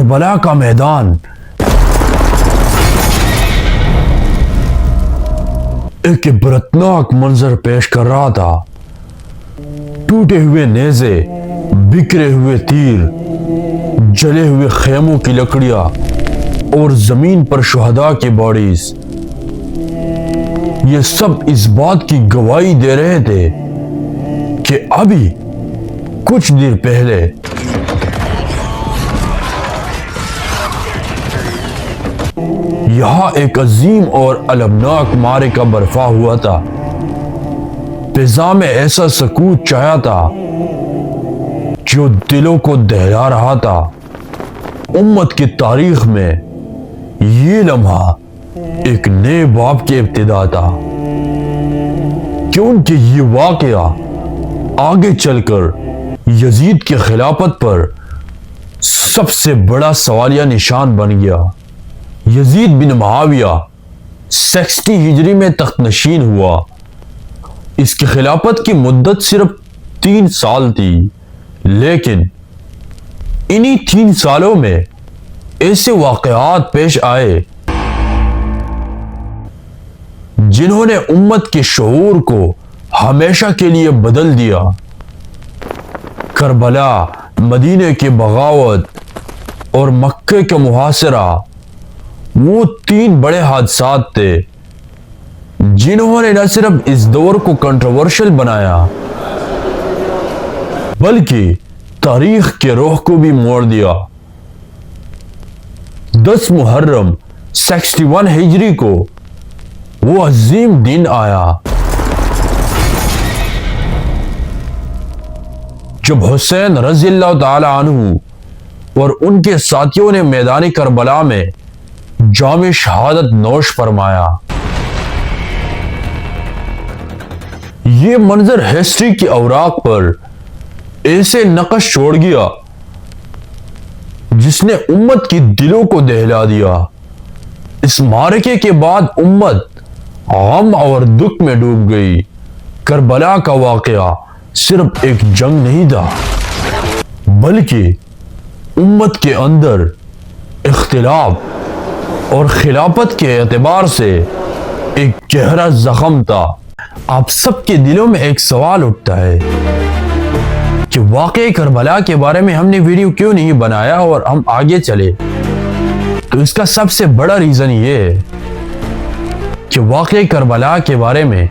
کربلا کا میدان ایک عبرتناک منظر پیش کر رہا تھا۔ ٹوٹے ہوئے نیزے، بکھرے ہوئے تیر، جلے ہوئے خیموں کی لکڑیاں اور زمین پر شہداء کی باڈیز، یہ سب اس بات کی گواہی دے رہے تھے کہ ابھی کچھ دیر پہلے یہاں ایک عظیم اور المناک معرکہ برپا ہوا تھا۔ فضا میں ایسا سکوت چھایا تھا جو دلوں کو دہلا رہا تھا۔ امت کی تاریخ میں یہ لمحہ ایک نئے باب کی ابتدا تھا، کیونکہ یہ واقعہ آگے چل کر یزید کی خلافت پر سب سے بڑا سوالیہ نشان بن گیا۔ یزید بن معاویہ 60 ہجری میں تخت نشین ہوا۔ اس کی خلافت کی مدت صرف 3 سال تھی، لیکن انہی 3 سالوں میں ایسے واقعات پیش آئے جنہوں نے امت کے شعور کو ہمیشہ کے لیے بدل دیا۔ کربلا، مدینے کی بغاوت اور مکہ کا محاصرہ وہ 3 بڑے حادثات تھے جنہوں نے نہ صرف اس دور کو کنٹروورشل بنایا بلکہ تاریخ کے رخ کو بھی موڑ دیا۔ 10 محرم 61 ہجری کو وہ عظیم دن آیا جب حسین رضی اللہ تعالی عنہ اور ان کے ساتھیوں نے میدان کربلا میں جام شہادت نوش فرمایا۔ یہ منظر ہسٹری کی اوراق پر ایسے نقش چھوڑ گیا جس نے امت کی دلوں کو دہلا دیا۔ اس معرکے کے بعد امت غم اور دکھ میں ڈوب گئی۔ کربلا کا واقعہ صرف ایک جنگ نہیں تھا، بلکہ امت کے اندر اختلاف اور خلافت کے اعتبار سے ایک گہرا زخم تھا۔ آپ سب کے دلوں میں ایک سوال اٹھتا ہے کہ واقعہ کربلا کے بارے میں ہم نے ویڈیو کیوں نہیں بنایا اور ہم آگے چلے؟ تو اس کا سب سے بڑا ریزن یہ ہے کہ واقعہ کربلا کے بارے میں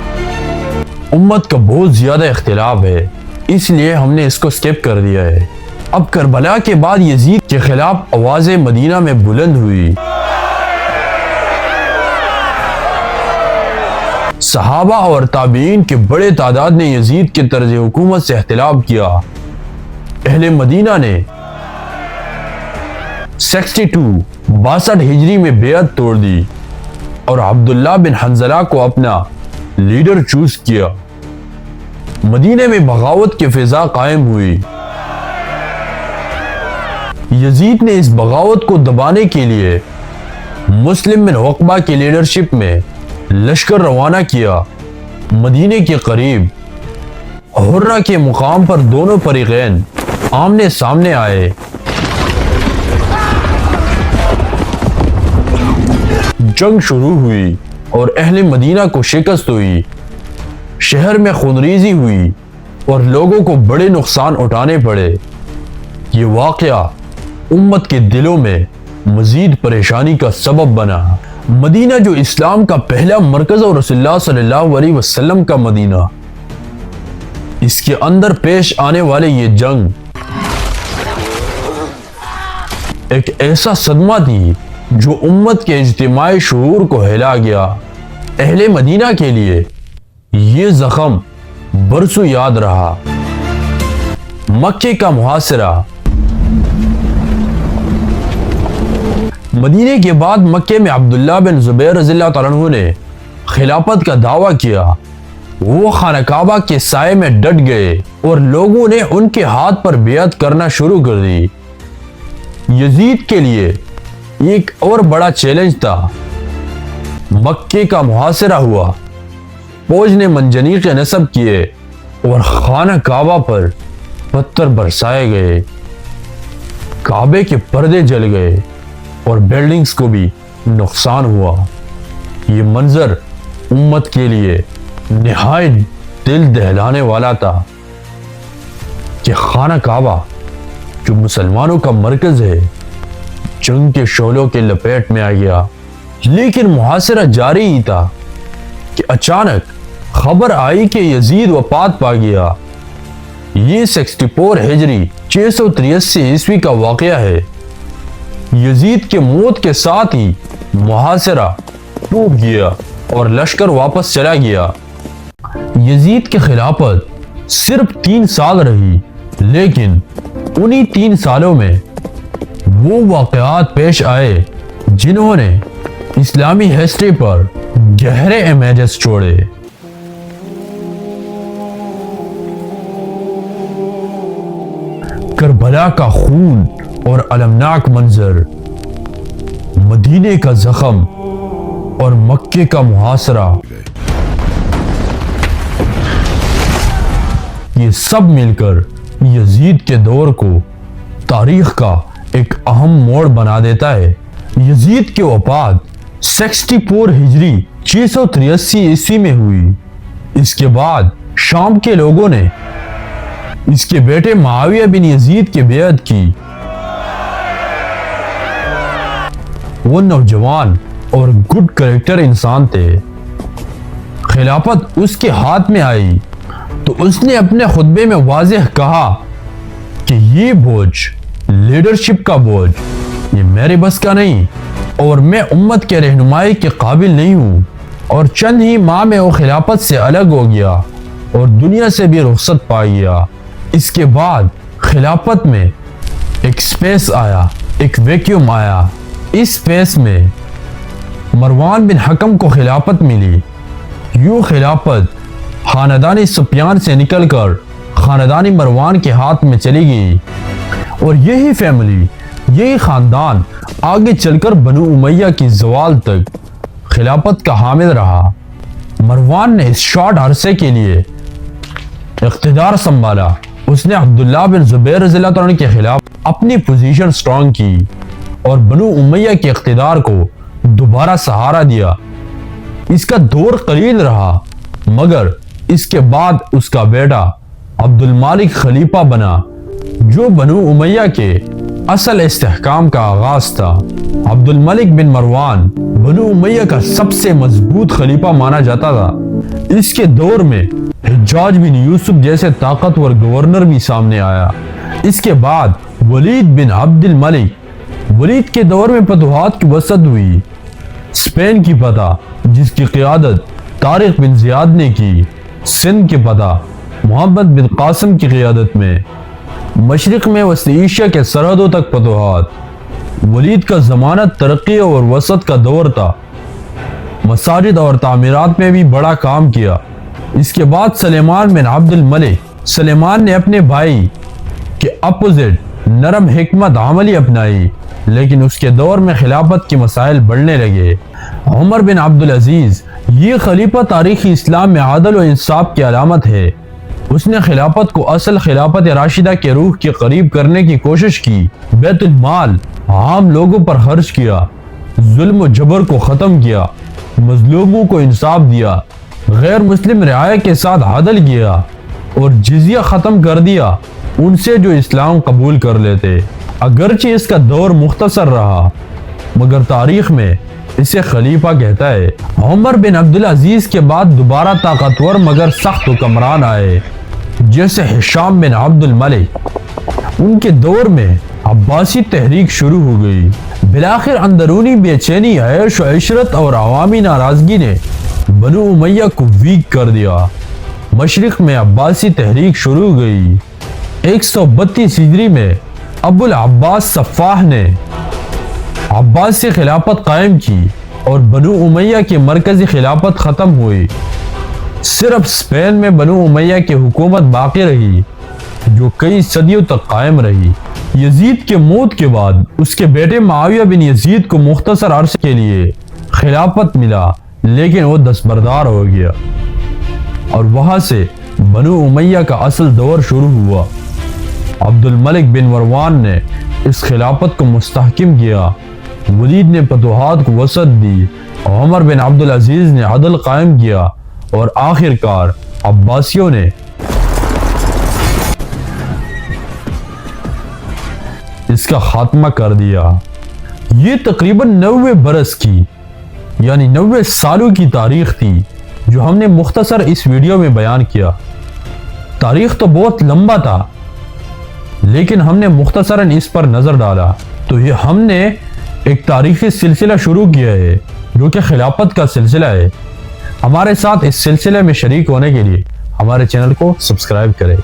امت کا بہت زیادہ اختلاف ہے، اس لیے ہم نے اس کو سکپ کر دیا ہے۔ اب کربلا کے بعد یزید کے خلاف آوازیں مدینہ میں بلند ہوئی۔ صحابہ اور تابعین کے بڑے تعداد نے یزید کے طرز حکومت سے اختلاف کیا۔ اہل مدینہ نے 62 ہجری میں بیعت توڑ دی اور عبداللہ بن حنظلہ کو اپنا لیڈر چوز کیا۔ مدینہ میں بغاوت کی فضا قائم ہوئی۔ یزید نے اس بغاوت کو دبانے کے لیے مسلم بن عقبہ کی لیڈرشپ میں لشکر روانہ کیا۔ مدینے کے قریب حرہ کے مقام پر دونوں فریقین آمنے سامنے آئے۔ جنگ شروع ہوئی اور اہل مدینہ کو شکست ہوئی۔ شہر میں خونریزی ہوئی اور لوگوں کو بڑے نقصان اٹھانے پڑے۔ یہ واقعہ امت کے دلوں میں مزید پریشانی کا سبب بنا۔ مدینہ جو اسلام کا پہلا مرکز اور رسول اللہ صلی اللہ علیہ وسلم کا مدینہ، اس کے اندر پیش آنے والے یہ جنگ ایک ایسا صدمہ تھی جو امت کے اجتماعی شعور کو ہلا گیا۔ اہل مدینہ کے لیے یہ زخم برسوں یاد رہا۔ مکے کا محاصرہ۔ مدینے کے بعد مکے میں عبداللہ بن زبیر رضی اللہ تعالیٰ عنہ نے خلافت کا دعویٰ کیا۔ وہ خانہ کعبہ کے سائے میں ڈٹ گئے اور لوگوں نے ان کے ہاتھ پر بیعت کرنا شروع کر دی۔ یزید کے لیے ایک اور بڑا چیلنج تھا۔ مکے کا محاصرہ ہوا، فوج نے منجنیق نصب کیے اور خانہ کعبہ پر پتھر برسائے گئے۔ کعبے کے پردے جل گئے اور بلڈنگز کو بھی نقصان ہوا۔ یہ منظر امت کے لیے نہایت دل دہلانے والا تھا کہ خانہ کعبہ جو مسلمانوں کا مرکز ہے جنگ کے شعلوں کے لپیٹ میں آ گیا۔ لیکن محاصرہ جاری ہی تھا کہ اچانک خبر آئی کہ یزید وفات پا گیا۔ یہ 64 ہجری 683 عیسوی کا واقعہ ہے۔ یزید کے موت کے ساتھ ہی محاصرہ ٹوٹ گیا اور لشکر واپس چلا گیا۔ یزید کی خلافت صرف 3 سال رہی، لیکن انہی 3 سالوں میں وہ واقعات پیش آئے جنہوں نے اسلامی ہسٹری پر گہرے امیجز چھوڑے۔ کربلا کا خون اور المناک منظر، مدینے کا زخم اور مکے کا محاصرہ، یہ سب مل کر یزید کے دور کو تاریخ کا ایک اہم موڑ بنا دیتا ہے۔ یزید کی وفات 64 ہجری 683 عیسوی میں ہوئی۔ اس کے بعد شام کے لوگوں نے اس کے بیٹے معاویہ بن یزید کی بیعت کی۔ وہ نوجوان اور گڈ کریکٹر انسان تھے۔ خلافت اس کے ہاتھ میں آئی تو اس نے اپنے خطبے میں واضح کہا کہ یہ بوجھ، لیڈرشپ کا بوجھ، یہ میرے بس کا نہیں اور میں امت کے رہنمائی کے قابل نہیں ہوں۔ اور چند ہی ماہ میں وہ خلافت سے الگ ہو گیا اور دنیا سے بھی رخصت پا گیا۔ اس کے بعد خلافت میں ایک سپیس آیا، ایک ویکیوم آیا۔ اس سپیس میں مروان بن حکم کو خلافت ملی۔ یوں خلافت خاندانی سفیان سے نکل کر خاندانی مروان کے ہاتھ میں چلی گئی، اور یہی فیملی، یہی خاندان آگے چل کر بنو امیہ کی زوال تک خلافت کا حامل رہا۔ مروان نے اس شارٹ عرصے کے لیے اقتدار سنبھالا۔ اس نے عبداللہ بن زبیر رضی اللہ عنہ کے خلاف اپنی پوزیشن سٹرونگ کی اور بنو امیہ کے اقتدار کو دوبارہ سہارا دیا۔ اس کا دور قلیل رہا، مگر اس کے بعد اس کا بیٹا عبد المالک خلیفہ بنا، جو بنو امیہ کے اصل استحکام کا آغاز تھا۔ عبد الملک بن مروان بنو امیہ کا سب سے مضبوط خلیفہ مانا جاتا تھا۔ اس کے دور میں حجاج بن یوسف جیسے طاقتور گورنر بھی سامنے آیا۔ اس کے بعد ولید بن عبد الملک، ولید کے دور میں فتوحات کی وسعت ہوئی۔ اسپین کی فتح جس کی قیادت طارق بن زیاد نے کی، سندھ کی فتح محمد بن قاسم کی قیادت میں، مشرق میں وسطی ایشیا کے سرحدوں تک فتوحات۔ ولید کا زمانہ ترقی اور وسعت کا دور تھا، مساجد اور تعمیرات میں بھی بڑا کام کیا۔ اس کے بعد سلیمان بن عبد الملک، سلیمان نے اپنے بھائی کے اپوزٹ نرم حکمت عملی اپنائی، لیکن اس کے دور میں خلافت کے مسائل بڑھنے لگے۔ عمر بن عبدالعزیز، یہ خلیفہ تاریخی اسلام میں عدل و انصاف کی علامت ہے۔ اس نے خلافت کو اصل خلافت راشدہ کے روح کے قریب کرنے کی کوشش کی، بیت المال عام لوگوں پر خرچ کیا، ظلم و جبر کو ختم کیا، مظلوموں کو انصاف دیا، غیر مسلم رعایا کے ساتھ عدل کیا اور جزیہ ختم کر دیا ان سے جو اسلام قبول کر لیتے۔ اگرچہ اس کا دور مختصر رہا، مگر تاریخ میں اسے خلیفہ کہتا ہے۔ عمر بن عبدالعزیز کے بعد دوبارہ طاقتور مگر سخت حکمران آئے، جیسے ہشام بن عبد الملک۔ ان کے دور میں عباسی تحریک شروع ہو گئی۔ بالآخر اندرونی بے چینی، عیش و عشرت اور عوامی ناراضگی نے بنو امیہ کو ویک کر دیا۔ مشرق میں عباسی تحریک شروع ہو گئی۔ 132 ہجری میں ابو العباس صفاح نے عباسی خلافت قائم کی اور بنو امیہ کی مرکزی خلافت ختم ہوئی۔ صرف اسپین میں بنو امیہ کی حکومت باقی رہی، جو کئی صدیوں تک قائم رہی۔ یزید کے موت کے بعد اس کے بیٹے معاویہ بن یزید کو مختصر عرصے کے لیے خلافت ملا، لیکن وہ دستبردار ہو گیا اور وہاں سے بنو امیہ کا اصل دور شروع ہوا۔ عبد الملک بن مروان نے اس خلافت کو مستحکم کیا، ولید نے فتوحات کو وسعت دی، عمر بن عبدالعزیز نے عدل قائم کیا، اور آخر کار عباسیوں نے اس کا خاتمہ کر دیا۔ یہ تقریباً 90 برس کی یعنی 90 سالوں کی تاریخ تھی جو ہم نے مختصر اس ویڈیو میں بیان کیا۔ تاریخ تو بہت لمبا تھا لیکن ہم نے مختصراً اس پر نظر ڈالا، تو یہ ہم نے ایک تاریخی سلسلہ شروع کیا ہے جو کہ خلافت کا سلسلہ ہے۔ ہمارے ساتھ اس سلسلے میں شریک ہونے کے لیے ہمارے چینل کو سبسکرائب کریں۔